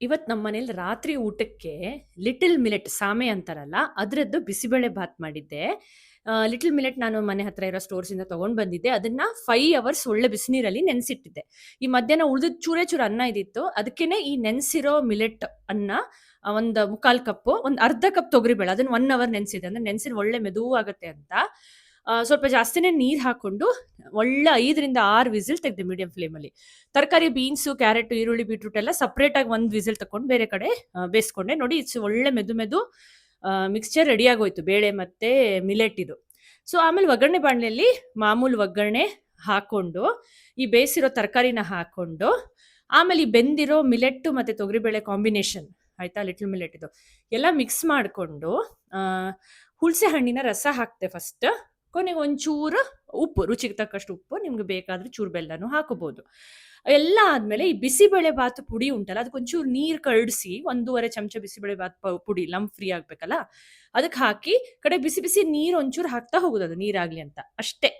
ಇವತ್ತು ನಮ್ಮ ಮನೇಲಿ ರಾತ್ರಿ ಊಟಕ್ಕೆ ಲಿಟಲ್ ಮಿಲೆಟ್ ಸಾಮೆ ಅಂತಾರಲ್ಲ ಅದರದ್ದು ಬಿಸಿಬೇಳೆ ಬಾತ್ ಮಾಡಿದ್ದೆ. ಲಿಟಲ್ ಮಿಲೆಟ್ ನಾನು ಮನೆ ಹತ್ರ ಇರೋ ಸ್ಟೋರ್ಸಿಂದ ತಗೊಂಡ್ ಬಂದಿದ್ದೆ. ಅದನ್ನ 5 ಅವರ್ಸ್ ಒಳ್ಳೆ ಬಿಸಿನೀರಲ್ಲಿ ನೆನೆಸಿಟ್ಟಿದ್ದೆ. ಈ ಮಧ್ಯಾಹ್ನ ಉಳಿದಿದ್ದ ಚೂರೇ ಚೂರು ಅನ್ನ ಇದಿತ್ತು. ಅದಕ್ಕೇನೆ ಈ ನೆನೆಸಿರೋ ಮಿಲೆಟ್ ಅನ್ನ ಒಂದು ಮುಕ್ಕಾಲು ಕಪ್ಪು, ಒಂದು ಅರ್ಧ ಕಪ್ ತೊಗರಿಬೇಳೆ ಅದನ್ನ 1 ಅವರ್ ನೆನೆಸಿದೆ. ಅಂದ್ರೆ ನೆನೆಸಿದ್ರೆ ಒಳ್ಳೆ ಮೆದುವಾಗುತ್ತೆ ಅಂತ ಸ್ವಲ್ಪ ಜಾಸ್ತಿನೇ ನೀರು ಹಾಕೊಂಡು ಒಳ್ಳೆ 5ರಿಂದ 6 ವಿಸಿಲ್ ತೆಗೆದೆ ಮೀಡಿಯಂ ಫ್ಲೇಮಲ್ಲಿ. ತರಕಾರಿ ಬೀನ್ಸು, ಕ್ಯಾರೆಟ್, ಈರುಳ್ಳಿ, ಬೀಟ್ರೂಟ್ ಎಲ್ಲ ಸಪ್ರೇಟಾಗಿ ಒಂದು ವಿಸಿಲ್ ತಕೊಂಡು ಬೇರೆ ಕಡೆ ಬೇಯಿಸ್ಕೊಂಡೆ. ನೋಡಿ ಒಳ್ಳೆ ಮೆದು ಮೆದು ಮಿಕ್ಸ್ಚರ್ ರೆಡಿ ಆಗೋಯ್ತು, ಬೇಳೆ ಮತ್ತೆ ಮಿಲೆಟ್ ಇದು. ಸೊ ಆಮೇಲೆ ಒಗ್ಗರಣೆ ಬಾಣಲೆಯಲ್ಲಿ ಮಾಮೂಲು ಒಗ್ಗರಣೆ ಹಾಕೊಂಡು ಈ ಬೇಯಿಸಿರೋ ತರಕಾರಿನ ಹಾಕೊಂಡು ಆಮೇಲೆ ಈ ಬೆಂದಿರೋ ಮಿಲೆಟ್ ಮತ್ತೆ ತೊಗರಿಬೇಳೆ ಕಾಂಬಿನೇಷನ್ ಆಯ್ತಾ, ಲಿಟಲ್ ಮಿಲೆಟ್ ಇದು ಎಲ್ಲ ಮಿಕ್ಸ್ ಮಾಡಿಕೊಂಡು ಹುಣಸೆ ಹಣ್ಣಿನ ರಸ ಹಾಕ್ತೆ ಫಸ್ಟ್. ಕೊನೆಗೆ ಒಂಚೂರು ಉಪ್ಪು, ರುಚಿಗೆ ತಕ್ಕಷ್ಟು ಉಪ್ಪು, ನಿಮ್ಗೆ ಬೇಕಾದ್ರೆ ಚೂರು ಬೆಲ್ಲನೂ ಹಾಕೋಬಹುದು. ಎಲ್ಲ ಆದ್ಮೇಲೆ ಈ ಬಿಸಿಬೇಳೆ ಬಾತ್ ಪುಡಿ ಉಂಟಲ್ಲ, ಅದಕ್ಕೊಂಚೂರು ನೀರು ಕರಡಿಸಿ 1.5 ಚಮಚ ಬಿಸಿಬೇಳೆ ಬಾತ್ ಪುಡಿ ಲಂಪ್ ಫ್ರೀ ಆಗ್ಬೇಕಲ್ಲ, ಅದಕ್ಕೆ ಹಾಕಿ ಕಡೆ ಬಿಸಿ ಬಿಸಿ ನೀರು ಒಂಚೂರು ಹಾಕ್ತಾ ಹೋಗುದು, ಅದು ನೀರಾಗ್ಲಿ ಅಂತ ಅಷ್ಟೇ.